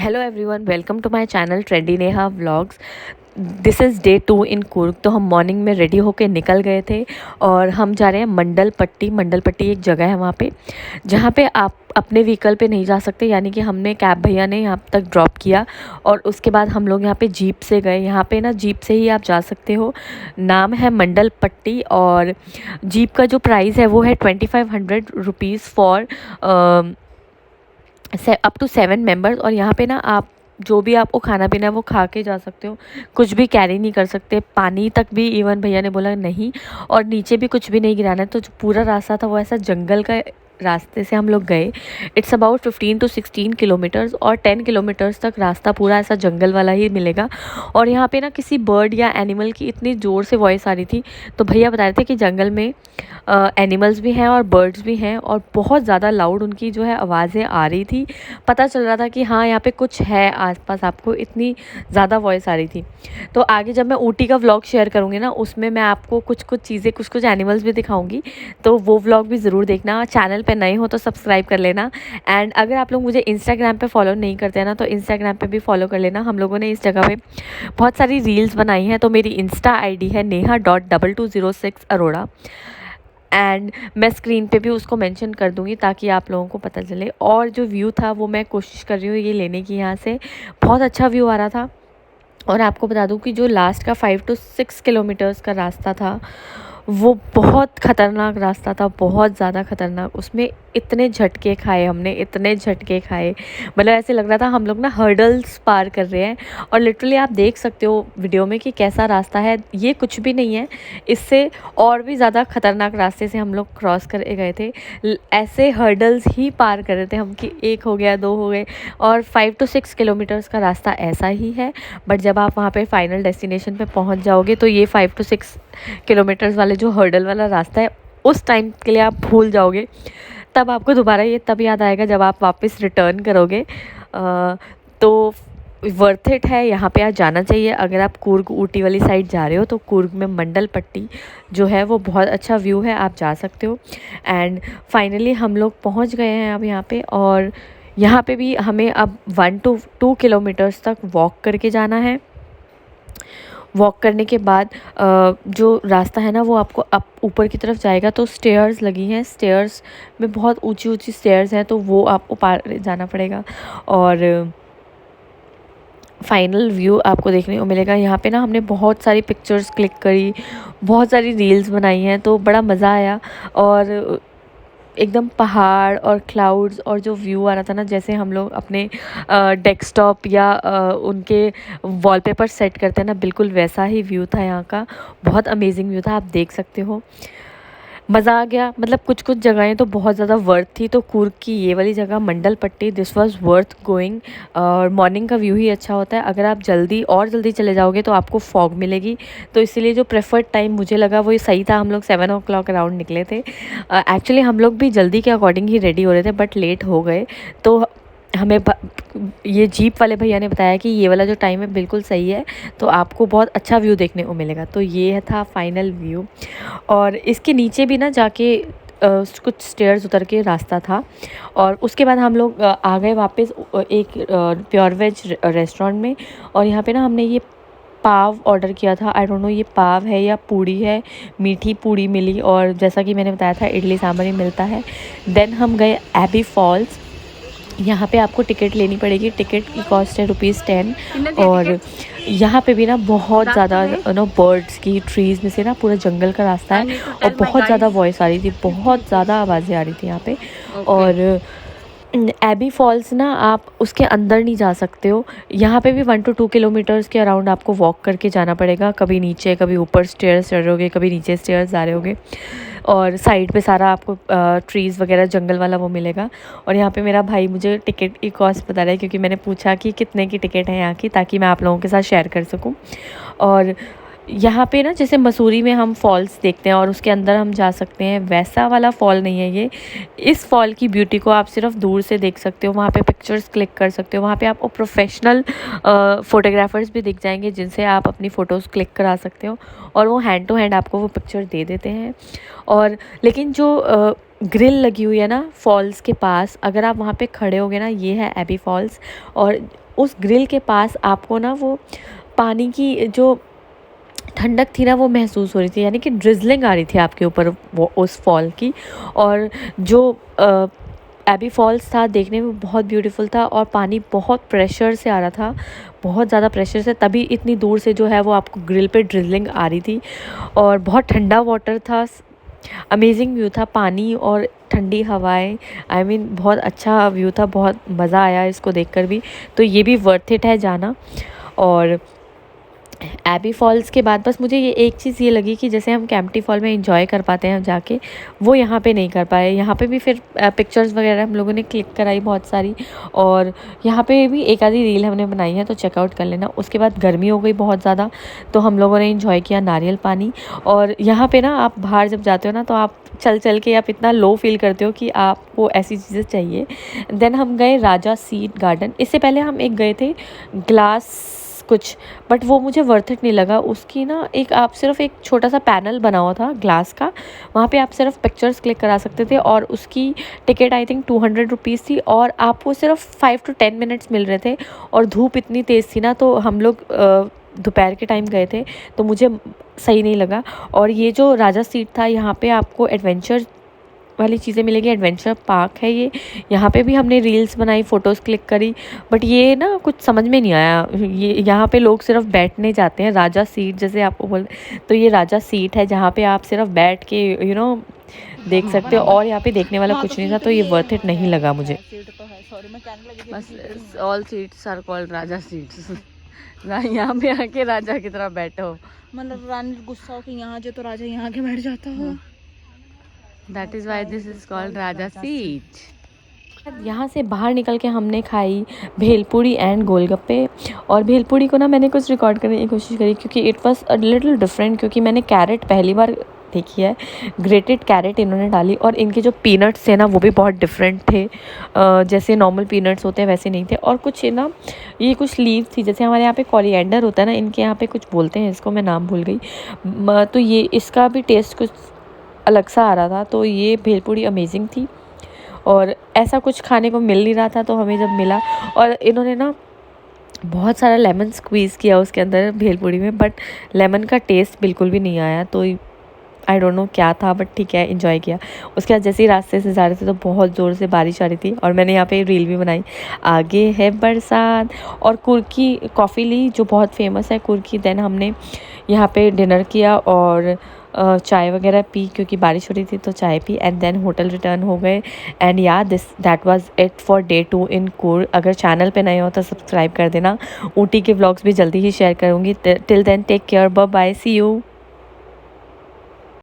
Hello everyone, welcome to my channel trendy Neha vlogs. This is day 2 in Coorg. तो हम morning में ready होके निकल गए थे और हम जा रहे हैं मंडल पट्टी। मंडल पट्टी एक जगह है वहाँ पे, जहाँ पे आप अपने व्हीकल पे नहीं जा सकते, यानी कि हमने कैब भैया ने यहाँ तक ड्रॉप किया और उसके बाद हम लोग यहाँ पे जीप से गए। यहाँ पे ना जीप से ही आप जा सकते हो। नाम है मंडल पट्टी और जीप का जो प्राइस है वो है 2500 rupees for up to 7 members. और यहाँ पे ना आप जो भी आपको खाना पीना है वो खा के जा सकते हो, कुछ भी कैरी नहीं कर सकते। पानी तक भी इवन भैया ने बोला नहीं, और नीचे भी कुछ भी नहीं गिराना है। तो जो पूरा रास्ता था वो ऐसा जंगल का रास्ते से हम लोग गए। इट्स अबाउट 15 to 16 किलोमीटर्स और 10 किलोमीटर्स तक रास्ता पूरा ऐसा जंगल वाला ही मिलेगा। और यहाँ पे ना किसी बर्ड या एनिमल की इतनी ज़ोर से वॉइस आ रही थी, तो भैया बता रहे थे कि जंगल में एनिमल्स भी हैं और बर्ड्स भी हैं, और बहुत ज़्यादा लाउड उनकी जो है आवाज़ें आ रही थी। पता चल रहा था कि हाँ यहाँ पे कुछ है आसपास, आपको इतनी ज़्यादा वॉइस आ रही थी। तो आगे जब मैं ऊटी का व्लॉग शेयर करूँगी ना, उसमें मैं आपको कुछ कुछ चीज़ें, कुछ कुछ एनिमल्स भी दिखाऊंगी, तो वो व्लॉग भी ज़रूर देखना। चैनल पे नए हो तो सब्सक्राइब कर लेना। एंड अगर आप लोग मुझे इंस्टाग्राम पे फॉलो नहीं करते हैं ना, तो इंस्टाग्राम पे भी फॉलो कर लेना। हम लोगों ने इस जगह पे बहुत सारी रील्स बनाई हैं। तो मेरी इंस्टा आईडी है neha.2206 अरोड़ा, एंड मैं स्क्रीन पे भी उसको मेंशन कर दूँगी ताकि आप लोगों को पता चले। और जो व्यू था वो मैं कोशिश कर रही हूँ ये लेने की, यहाँ से बहुत अच्छा व्यू आ रहा था। और आपको बता दूँ कि जो लास्ट का 5 to 6 किलोमीटर्स का रास्ता था वो बहुत ख़तरनाक रास्ता था, बहुत ज़्यादा ख़तरनाक। उसमें इतने झटके खाए हमने, इतने झटके खाए, मतलब ऐसे लग रहा था हम लोग ना हर्डल्स पार कर रहे हैं। और लिटरली आप देख सकते हो वीडियो में कि कैसा रास्ता है। ये कुछ भी नहीं है, इससे और भी ज़्यादा ख़तरनाक रास्ते से हम लोग क्रॉस कर गए थे। ऐसे हर्डल्स ही पार कर रहे थे हम कि 1 हो गया, 2 हो गए, और 5 to 6 किलोमीटर्स का रास्ता ऐसा ही है। बट जब आप वहाँ पे फाइनल डेस्टिनेशन पे पहुँच जाओगे तो ये 5 to 6 किलोमीटर्स वाले जो हर्डल वाला रास्ता है उस टाइम के लिए आप भूल जाओगे। तब आपको दोबारा ये तब याद आएगा जब आप वापस रिटर्न करोगे। तो वर्थ इट है, यहाँ पे आज जाना चाहिए। अगर आप कुर्ग ऊटी वाली साइड जा रहे हो तो कुर्ग में मंडल पट्टी जो है वो बहुत अच्छा व्यू है, आप जा सकते हो। एंड फाइनली हम लोग पहुँच गए हैं अब यहाँ पे, और यहाँ पे भी हमें अब 1 to 2 किलोमीटर्स तक वॉक करके जाना है। वॉक करने के बाद जो रास्ता है ना वो आपको अप ऊपर की तरफ जाएगा। तो स्टेयर्स लगी हैं, स्टेयर्स में बहुत ऊंची ऊंची स्टेयर्स हैं, तो वो आपको पार जाना पड़ेगा। और फाइनल व्यू आपको देखने को मिलेगा। यहाँ पे ना हमने बहुत सारी पिक्चर्स क्लिक करी, बहुत सारी रील्स बनाई हैं, तो बड़ा मज़ा आया। और एकदम पहाड़ और क्लाउड्स और जो व्यू आ रहा था ना, जैसे हम लोग अपने डेस्कटॉप या उनके वॉलपेपर सेट करते हैं ना, बिल्कुल वैसा ही व्यू था यहाँ का। बहुत अमेजिंग व्यू था, आप देख सकते हो। मज़ा आ गया। मतलब कुछ कुछ जगहें तो बहुत ज़्यादा वर्थ थी। तो कुर्ग की ये वाली जगह मंडल पट्टी, दिस वाज वर्थ गोइंग। और मॉर्निंग का व्यू ही अच्छा होता है। अगर आप जल्दी चले जाओगे तो आपको फॉग मिलेगी, तो इसीलिए जो प्रेफर्ड टाइम मुझे लगा वो सही था। हम लोग 7 o'clock अराउंड निकले थे। एक्चुअली हम लोग भी जल्दी के अकॉर्डिंग ही रेडी हो रहे थे, बट लेट हो गए। तो हमें ये जीप वाले भैया ने बताया कि ये वाला जो टाइम है बिल्कुल सही है, तो आपको बहुत अच्छा व्यू देखने को मिलेगा। तो ये था फाइनल व्यू। और इसके नीचे भी ना जाके कुछ स्टेयर्स उतर के रास्ता था। और उसके बाद हम लोग आ गए वापस एक प्योर वेज रेस्टोरेंट में। और यहाँ पे ना हमने ये पाव ऑर्डर किया था। आई डोंट नो ये पाव है या पूड़ी है, मीठी पूड़ी मिली, और जैसा कि मैंने बताया था इडली सांभर ही मिलता है। देन हम गए एबी फॉल्स। यहाँ पे आपको टिकट लेनी पड़ेगी, टिकट की कॉस्ट है ₹10। और यहाँ पे भी ना बहुत ज़्यादा बर्ड्स की, ट्रीज़ में से ना पूरा जंगल का रास्ता है, और बहुत ज़्यादा वॉइस आ रही थी, बहुत ज़्यादा आवाज़ें आ रही थी यहाँ पे। और एबी फॉल्स ना आप उसके अंदर नहीं जा सकते हो। यहाँ पे भी 1 to 2 किलोमीटर्स के अराउंड आपको वॉक करके जाना पड़ेगा। कभी नीचे, कभी ऊपर स्टेयर्स चढ़ रहे होगे, कभी नीचे स्टेयर्स जा रहे होगे। और साइड पे सारा आपको ट्रीज़ वगैरह जंगल वाला वो मिलेगा। और यहाँ पे मेरा भाई मुझे टिकट की कॉस्ट बता रहा है, क्योंकि मैंने पूछा कि कितने की टिकट है यहाँ की, ताकि मैं आप लोगों के साथ शेयर कर सकूँ। और यहाँ पे ना जैसे मसूरी में हम फॉल्स देखते हैं और उसके अंदर हम जा सकते हैं, वैसा वाला फॉल नहीं है ये। इस फॉल की ब्यूटी को आप सिर्फ दूर से देख सकते हो, वहाँ पे पिक्चर्स क्लिक कर सकते हो। वहाँ पे आपको प्रोफेशनल फ़ोटोग्राफ़र्स भी दिख जाएंगे जिनसे आप अपनी फ़ोटोज़ क्लिक करा सकते हो, और वो हैंड टू हैंड आपको वो पिक्चर दे देते हैं। और लेकिन जो ग्रिल लगी हुई है ना फॉल्स के पास, अगर आप वहाँ पे खड़े होगे ना, ये है एबी फॉल्स। और उस ग्रिल के पास आपको ना वो पानी की जो ठंडक थी ना वो महसूस हो रही थी, यानी कि ड्रिज़लिंग आ रही थी आपके ऊपर वो उस फॉल की। और जो एबी फॉल्स था देखने में बहुत ब्यूटीफुल था और पानी बहुत प्रेशर से आ रहा था, बहुत ज़्यादा प्रेशर से, तभी इतनी दूर से जो है वो आपको ग्रिल पे ड्रिज़लिंग आ रही थी। और बहुत ठंडा वाटर था, अमेजिंग व्यू था, पानी और ठंडी हवाएं, आई मीन बहुत अच्छा व्यू था, बहुत मज़ा आया इसको देखकर भी। तो ये भी वर्थ इट है जाना। और एबी फॉल्स के बाद बस मुझे ये एक चीज़ ये लगी कि जैसे हम कैंपटी फॉल में एंजॉय कर पाते हैं जाके, वो यहाँ पे नहीं कर पाए। यहाँ पे भी फिर पिक्चर्स वगैरह हम लोगों ने क्लिक कराई बहुत सारी, और यहाँ पे भी एक आधी रील हमने बनाई है, तो चेकआउट कर लेना। उसके बाद गर्मी हो गई बहुत ज़्यादा, तो हम लोगों ने एंजॉय किया नारियल पानी। और यहाँ पे ना आप बाहर जब जाते हो ना तो आप चल चल के आप इतना लो फील करते हो कि आपको ऐसी चीज़ें चाहिए। देन हम गए राजा सीट गार्डन। इससे पहले हम एक गए थे ग्लास कुछ, बट वो मुझे वर्थ इट नहीं लगा। उसकी ना एक आप सिर्फ एक छोटा सा पैनल बना हुआ था ग्लास का, वहाँ पे आप सिर्फ पिक्चर्स क्लिक करा सकते थे, और उसकी टिकट आई थिंक 200 रुपीज़ थी, और आपको सिर्फ 5 to 10 मिनट्स मिल रहे थे। और धूप इतनी तेज़ थी ना, तो हम लोग दोपहर के टाइम गए थे, तो मुझे सही नहीं लगा। और ये जो राजा सीट था, यहाँ पे आपको एडवेंचर वाली चीज़ें मिलेगी, एडवेंचर पार्क है ये। यहाँ पे भी हमने रील्स बनाई, फ़ोटोज़ क्लिक करी, बट ये ना कुछ समझ में नहीं आया। ये यहाँ पे लोग सिर्फ बैठने जाते हैं, राजा सीट जैसे आपको बोल, तो ये राजा सीट है जहाँ पे आप सिर्फ बैठ के देख सकते हो, और यहाँ पे देखने वाला कुछ नहीं था, तो ये वर्थ इट नहीं लगा मुझे। बस all seats are called Raja seats. यहाँ पे आके राजा की तरह बैठो, मतलब रानी गुस्सा हो कि यहाँ जो, तो राजा यहाँ के बैठ जाता हो। That is why this is called Raja seat. यहाँ से बाहर निकल के हमने खाई भेलपूरी एंड गोलगप्पे। और भेलपूरी को ना मैंने कुछ रिकॉर्ड करने की कोशिश करी, क्योंकि it was a little different, क्योंकि मैंने कैरेट पहली बार देखी है, ग्रेटेड कैरेट इन्होंने डाली, और इनके जो पीनट्स थे ना वो भी बहुत डिफरेंट थे। जैसे नॉर्मल पीनट्स होते हैं वैसे नहीं थे। और कुछ ना ये कुछ लीव थी, जैसे हमारे यहाँ पे कोरिएंडर होता है ना, इनके यहाँ पे कुछ बोलते हैं इसको, मैं नाम भूल गई। तो ये इसका भी टेस्ट कुछ अलग सा आ रहा था। तो ये भेलपूरी अमेजिंग थी, और ऐसा कुछ खाने को मिल नहीं रहा था, तो हमें जब मिला, और इन्होंने ना बहुत सारा लेमन स्क्वीज़ किया उसके अंदर भेलपूरी में, बट लेमन का टेस्ट बिल्कुल भी नहीं आया। तो आई डोंट नो क्या था, बट ठीक है, एंजॉय किया। उसके बाद जैसे ही रास्ते से जा रहे थे तो बहुत ज़ोर से बारिश आ रही थी, और मैंने यहाँ पे रील भी बनाई, आगे है बरसात। और कुर्की कॉफ़ी ली जो बहुत फेमस है कुर्की। देन हमने यहाँ पे डिनर किया और चाय वगैरह पी, क्योंकि बारिश हो रही थी तो चाय पी, एंड देन होटल रिटर्न हो गए। And yeah that was it for day 2 in Coorg. अगर चैनल पे नए हो तो सब्सक्राइब कर देना। ऊटी के व्लॉग्स भी जल्दी ही शेयर करूँगी। Till then take care, bye bye, see you.